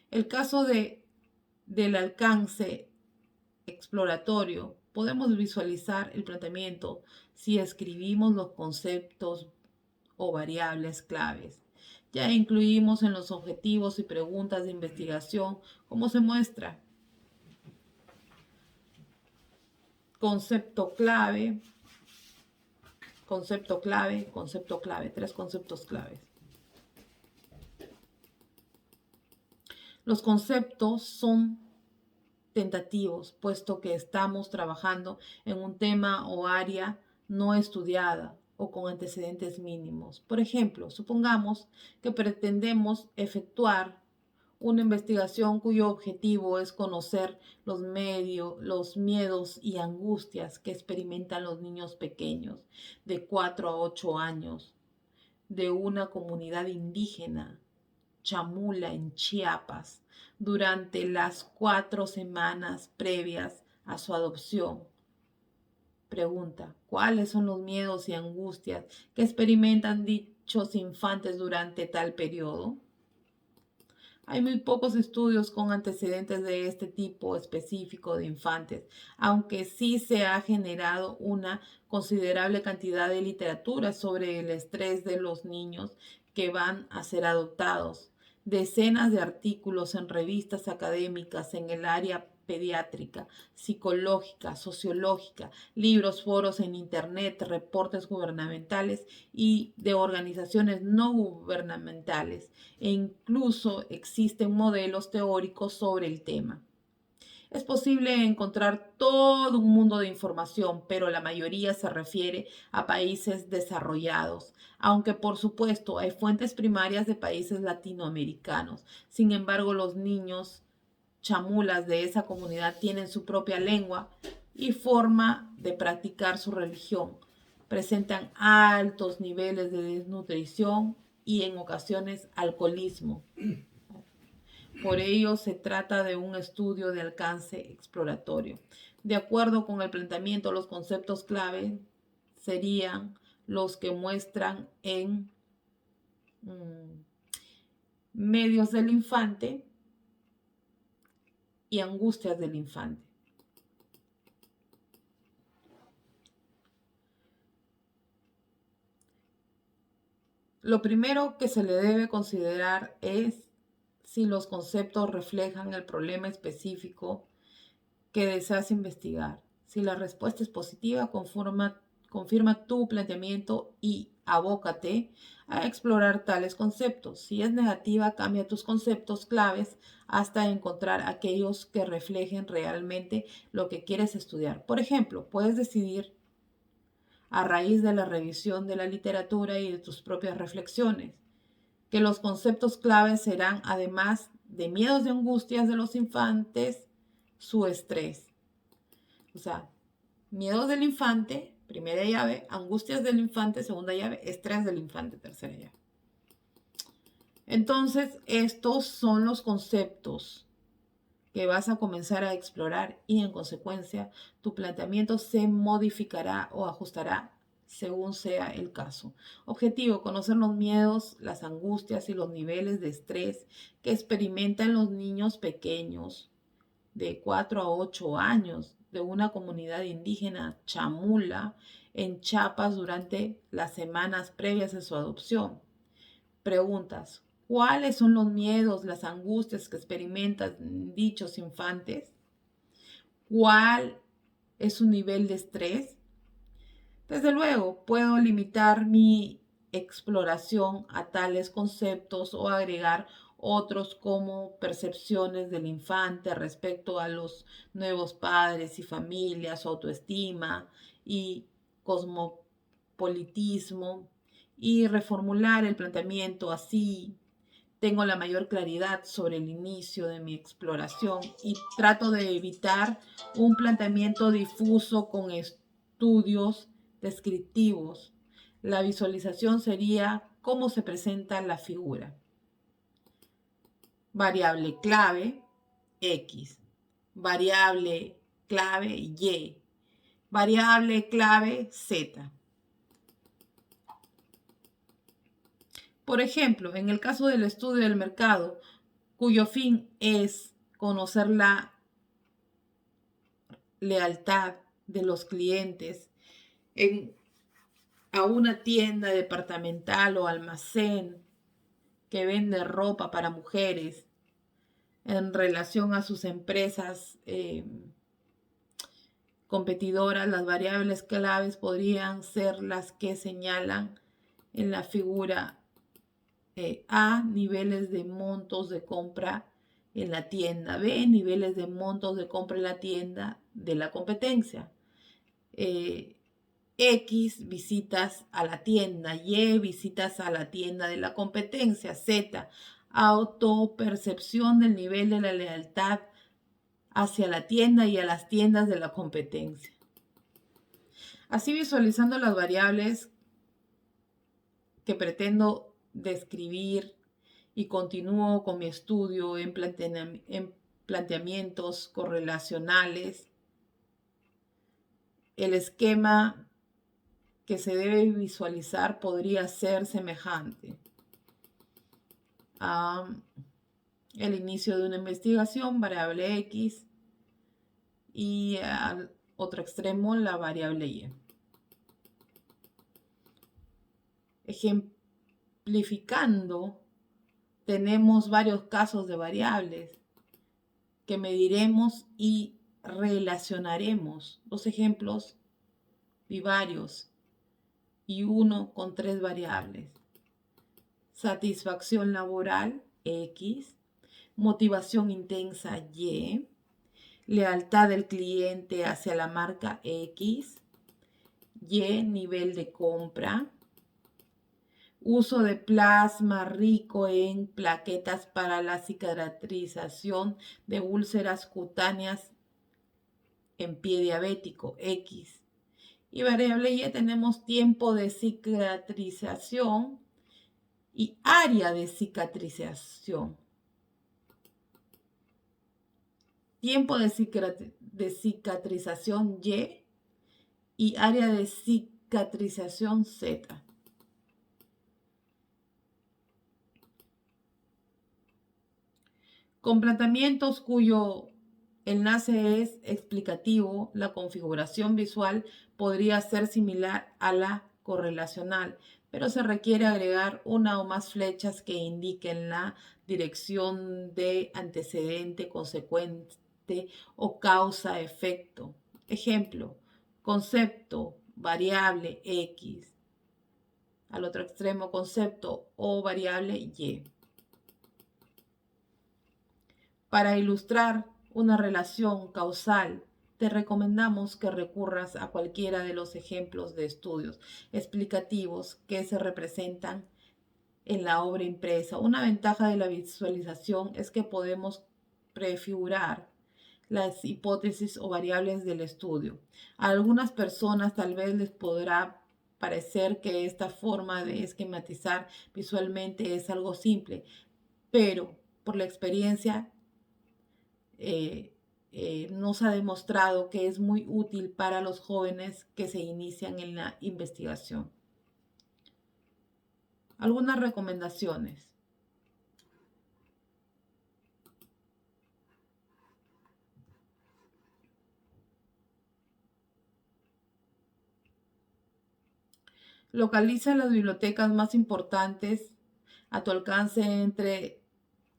El caso del alcance exploratorio. Podemos visualizar el planteamiento si escribimos los conceptos o variables claves. Ya incluimos en los objetivos y preguntas de investigación, como se muestra. Concepto clave, concepto clave, concepto clave, 3 conceptos claves. Los conceptos son tentativos, puesto que estamos trabajando en un tema o área no estudiada o con antecedentes mínimos. Por ejemplo, supongamos que pretendemos efectuar una investigación cuyo objetivo es conocer los miedos y angustias que experimentan los niños pequeños de 4 a 8 años de una comunidad indígena Chamula en Chiapas durante las 4 semanas previas a su adopción. Pregunta: ¿cuáles son los miedos y angustias que experimentan dichos infantes durante tal periodo? Hay muy pocos estudios con antecedentes de este tipo específico de infantes, aunque sí se ha generado una considerable cantidad de literatura sobre el estrés de los niños que van a ser adoptados. Decenas de artículos en revistas académicas en el área pediátrica, psicológica, sociológica, libros, foros en internet, reportes gubernamentales y de organizaciones no gubernamentales, e incluso existen modelos teóricos sobre el tema. Es posible encontrar todo un mundo de información, pero la mayoría se refiere a países desarrollados, aunque por supuesto hay fuentes primarias de países latinoamericanos. Sin embargo, los niños chamulas de esa comunidad tienen su propia lengua y forma de practicar su religión. Presentan altos niveles de desnutrición y en ocasiones alcoholismo. Por ello, se trata de un estudio de alcance exploratorio. De acuerdo con el planteamiento, los conceptos clave serían los que muestran en medios del infante y angustias del infante. Lo primero que se le debe considerar es si los conceptos reflejan el problema específico que deseas investigar. Si la respuesta es positiva, confirma tu planteamiento y abócate a explorar tales conceptos. Si es negativa, cambia tus conceptos claves hasta encontrar aquellos que reflejen realmente lo que quieres estudiar. Por ejemplo, puedes decidir a raíz de la revisión de la literatura y de tus propias reflexiones que los conceptos claves serán, además de miedos y angustias de los infantes, su estrés. O sea, miedos del infante, primera llave, angustias del infante, segunda llave, estrés del infante, tercera llave. Entonces, estos son los conceptos que vas a comenzar a explorar y en consecuencia tu planteamiento se modificará o ajustará según sea el caso. Objetivo: conocer los miedos, las angustias y los niveles de estrés que experimentan los niños pequeños de 4 a 8 años de una comunidad indígena chamula en Chiapas durante las semanas previas a su adopción. Preguntas: ¿cuáles son los miedos, las angustias que experimentan dichos infantes? ¿Cuál es su nivel de estrés? Desde luego, puedo limitar mi exploración a tales conceptos o agregar otros como percepciones del infante respecto a los nuevos padres y familias, autoestima y cosmopolitismo, y reformular el planteamiento así. Tengo la mayor claridad sobre el inicio de mi exploración y trato de evitar un planteamiento difuso con estudios descriptivos. La visualización sería cómo se presenta la figura. Variable clave X, variable clave Y, variable clave Z. Por ejemplo, en el caso del estudio del mercado, cuyo fin es conocer la lealtad de los clientes a una tienda departamental o almacén que vende ropa para mujeres en relación a sus empresas competidoras, las variables claves podrían ser las que señalan en la figura A, niveles de montos de compra en la tienda. B, niveles de montos de compra en la tienda de la competencia. X, visitas a la tienda. Y, visitas a la tienda de la competencia. Z, autopercepción del nivel de la lealtad hacia la tienda y a las tiendas de la competencia. Así, visualizando las variables que pretendo describir y continúo con mi estudio en planteamientos correlacionales, el esquema que se debe visualizar podría ser semejante a el inicio de una investigación, variable X, y al otro extremo la variable Y. Ejemplificando, tenemos varios casos de variables que mediremos y relacionaremos. Los ejemplos bivarios y uno con 3 variables. Satisfacción laboral, X. Motivación intensa, Y. Lealtad del cliente hacia la marca, X. Y, nivel de compra. Uso de plasma rico en plaquetas para la cicatrización de úlceras cutáneas en pie diabético, X. Y variable Y tenemos tiempo de cicatrización y área de cicatrización. Tiempo de cicatrización y área de cicatrización Z. Con planteamientos cuyo enlace es explicativo, la configuración visual podría ser similar a la correlacional, pero se requiere agregar una o más flechas que indiquen la dirección de antecedente, consecuente o causa-efecto. Ejemplo, concepto, variable X. Al otro extremo, concepto o variable Y. Para ilustrar una relación causal, te recomendamos que recurras a cualquiera de los ejemplos de estudios explicativos que se representan en la obra impresa. Una ventaja de la visualización es que podemos prefigurar las hipótesis o variables del estudio. A algunas personas tal vez les podrá parecer que esta forma de esquematizar visualmente es algo simple, pero por la experiencia nos ha demostrado que es muy útil para los jóvenes que se inician en la investigación. Algunas recomendaciones. Localiza las bibliotecas más importantes a tu alcance entre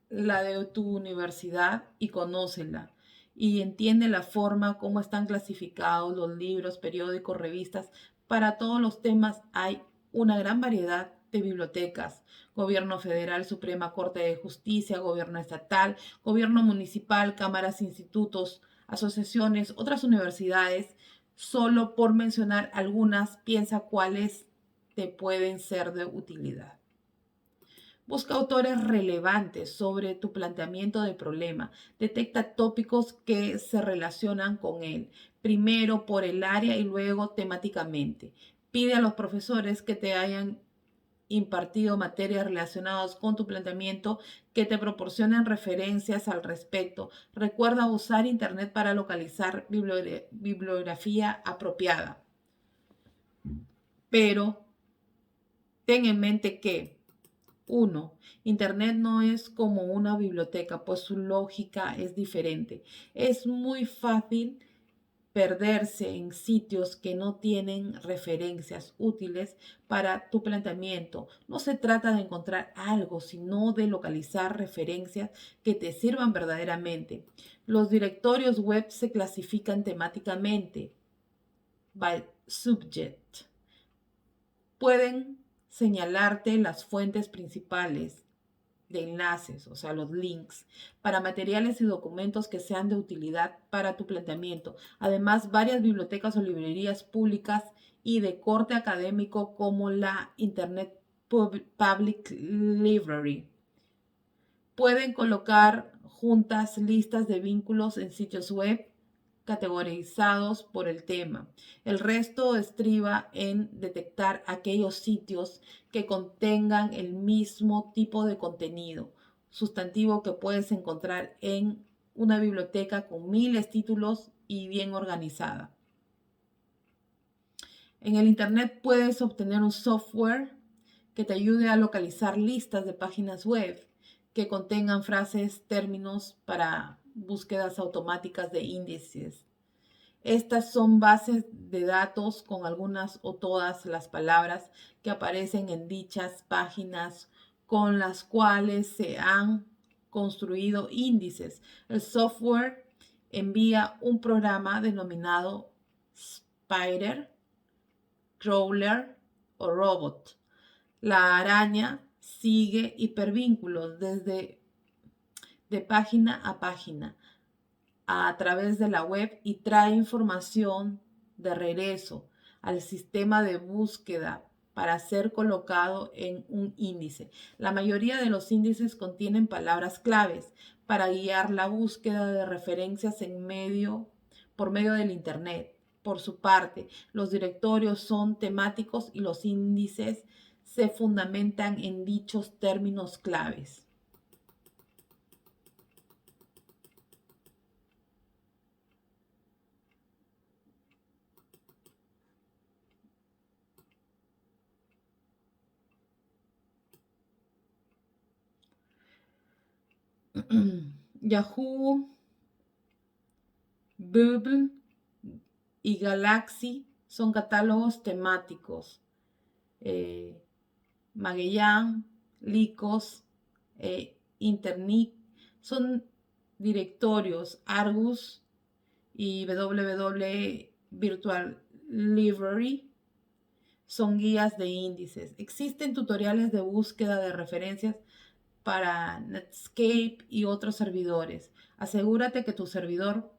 la de tu universidad y conócela. Y entiende la forma como están clasificados los libros, periódicos, revistas. Para todos los temas hay una gran variedad de bibliotecas. Gobierno federal, Suprema Corte de Justicia, gobierno estatal, gobierno municipal, cámaras, institutos, asociaciones, otras universidades. Solo por mencionar algunas, piensa cuáles te pueden ser de utilidad. Busca autores relevantes sobre tu planteamiento del problema. Detecta tópicos que se relacionan con él, primero por el área y luego temáticamente. Pide a los profesores que te hayan impartido materias relacionadas con tu planteamiento que te proporcionen referencias al respecto. Recuerda usar Internet para localizar bibliografía apropiada. Pero ten en mente que 1. Internet no es como una biblioteca, pues su lógica es diferente. Es muy fácil perderse en sitios que no tienen referencias útiles para tu planteamiento. No se trata de encontrar algo, sino de localizar referencias que te sirvan verdaderamente. Los directorios web se clasifican temáticamente, by subject. Pueden señalarte las fuentes principales de enlaces, o sea, los links, para materiales y documentos que sean de utilidad para tu planteamiento. Además, varias bibliotecas o librerías públicas y de corte académico como la Internet Public Library pueden colocar juntas listas de vínculos en sitios web categorizados por el tema. El resto estriba en detectar aquellos sitios que contengan el mismo tipo de contenido, sustantivo que puedes encontrar en una biblioteca con miles de títulos y bien organizada. En el Internet puedes obtener un software que te ayude a localizar listas de páginas web que contengan frases, términos para búsquedas automáticas de índices. Estas son bases de datos con algunas o todas las palabras que aparecen en dichas páginas con las cuales se han construido índices. El software envía un programa denominado Spider, Crawler o Robot. La araña sigue hipervínculos de página a página a través de la web y trae información de regreso al sistema de búsqueda para ser colocado en un índice. La mayoría de los índices contienen palabras claves para guiar la búsqueda de referencias por medio del Internet. Por su parte, los directorios son temáticos y los índices se fundamentan en dichos términos claves. Yahoo, Google y Galaxy son catálogos temáticos. Magellan, Lycos, Internet son directorios. Argus y www Virtual Library son guías de índices. Existen tutoriales de búsqueda de referencias para Netscape y otros servidores. Asegúrate que tu servidor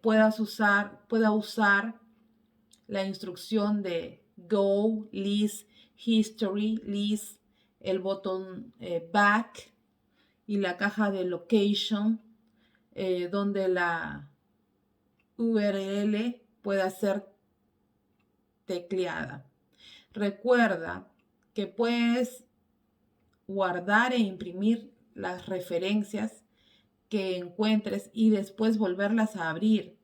pueda usar la instrucción de Go, List, History, List, el botón Back y la caja de Location, donde la URL pueda ser tecleada. Recuerda que puedes guardar e imprimir las referencias que encuentres y después volverlas a abrir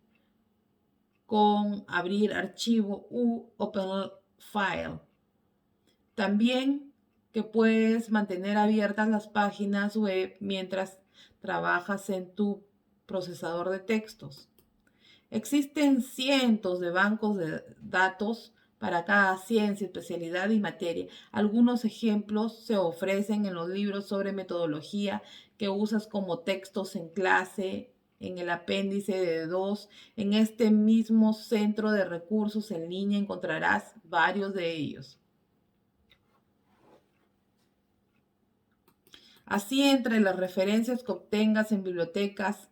con abrir archivo u open file. También que puedes mantener abiertas las páginas web mientras trabajas en tu procesador de textos. Existen cientos de bancos de datos para cada ciencia, especialidad y materia. Algunos ejemplos se ofrecen en los libros sobre metodología que usas como textos en clase, en el apéndice de 2. En este mismo centro de recursos en línea encontrarás varios de ellos. Así, entre las referencias que obtengas en bibliotecas,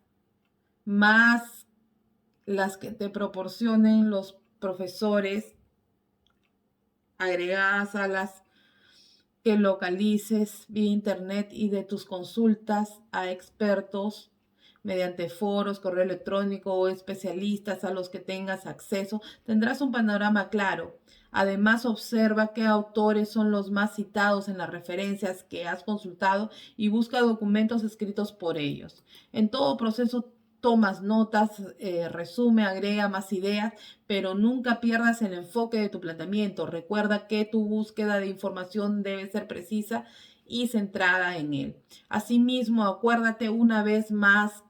más las que te proporcionen los profesores, agregadas a las que localices vía internet y de tus consultas a expertos mediante foros, correo electrónico o especialistas a los que tengas acceso, tendrás un panorama claro. Además, observa qué autores son los más citados en las referencias que has consultado y busca documentos escritos por ellos. En todo proceso tomas notas, resume, agrega más ideas, pero nunca pierdas el enfoque de tu planteamiento. Recuerda que tu búsqueda de información debe ser precisa y centrada en él. Asimismo, acuérdate una vez más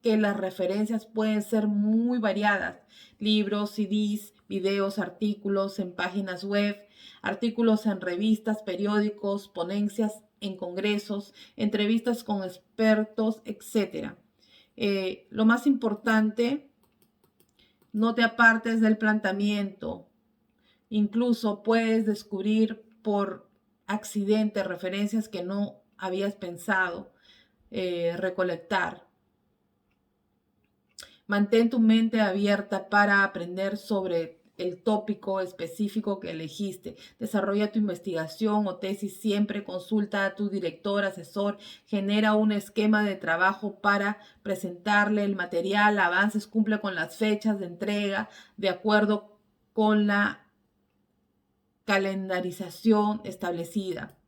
que las referencias pueden ser muy variadas. Libros, CDs, videos, artículos en páginas web, artículos en revistas, periódicos, ponencias en congresos, entrevistas con expertos, etc. Lo más importante, no te apartes del planteamiento. Incluso puedes descubrir por accidente referencias que no habías pensado recolectar. Mantén tu mente abierta para aprender sobre el tópico específico que elegiste. Desarrolla tu investigación o tesis siempre, consulta a tu director, asesor, genera un esquema de trabajo para presentarle el material, avances, cumple con las fechas de entrega de acuerdo con la calendarización establecida.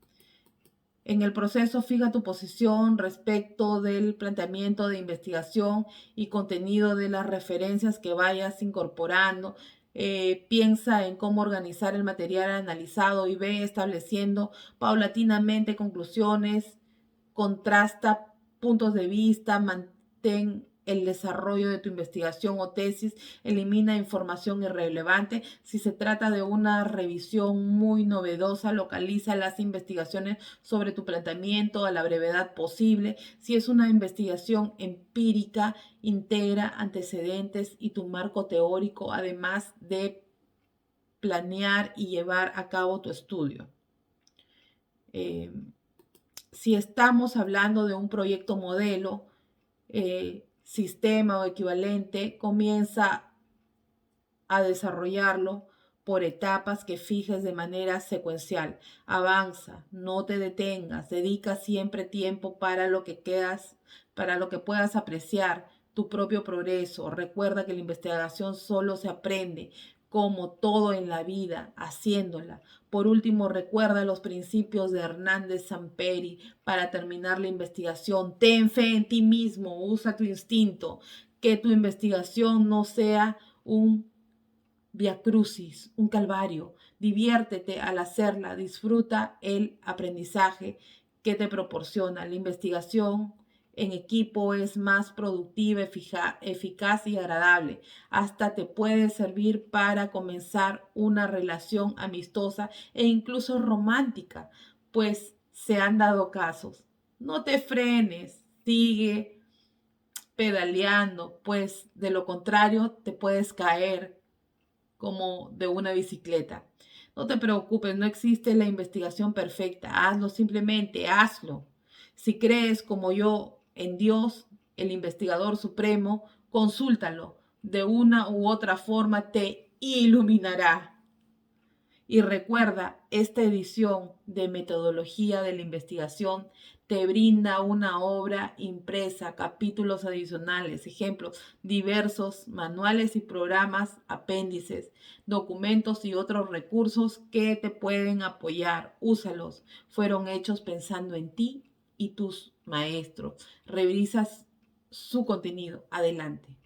En el proceso, fija tu posición respecto del planteamiento de investigación y contenido de las referencias que vayas incorporando. Piensa en cómo organizar el material analizado y ve estableciendo paulatinamente conclusiones, contrasta puntos de vista, mantén el desarrollo de tu investigación o tesis, elimina información irrelevante. Si se trata de una revisión muy novedosa, localiza las investigaciones sobre tu planteamiento a la brevedad posible. Si es una investigación empírica, integra antecedentes y tu marco teórico, además de planear y llevar a cabo tu estudio. Eh, si estamos hablando de un proyecto modelo, sistema o equivalente, comienza a desarrollarlo por etapas que fijes de manera secuencial. Avanza, no te detengas, dedica siempre tiempo para lo que puedas apreciar tu propio progreso. Recuerda que la investigación solo se aprende, como todo en la vida, haciéndola. Por último, recuerda los principios de Hernández Samperi para terminar la investigación. Ten fe en ti mismo, usa tu instinto, que tu investigación no sea un viacrucis, un calvario. Diviértete al hacerla, disfruta el aprendizaje que te proporciona. La investigación en equipo es más productiva, eficaz y agradable. Hasta te puede servir para comenzar una relación amistosa e incluso romántica, pues se han dado casos. No te frenes, sigue pedaleando, pues de lo contrario te puedes caer como de una bicicleta. No te preocupes, no existe la investigación perfecta. Hazlo, simplemente hazlo. Si crees como yo en Dios, el investigador supremo, consúltalo. De una u otra forma te iluminará. Y recuerda, esta edición de Metodología de la Investigación te brinda una obra impresa, capítulos adicionales, ejemplos, diversos manuales y programas, apéndices, documentos y otros recursos que te pueden apoyar. Úsalos. Fueron hechos pensando en ti y tus maestros. Revisas su contenido. Adelante.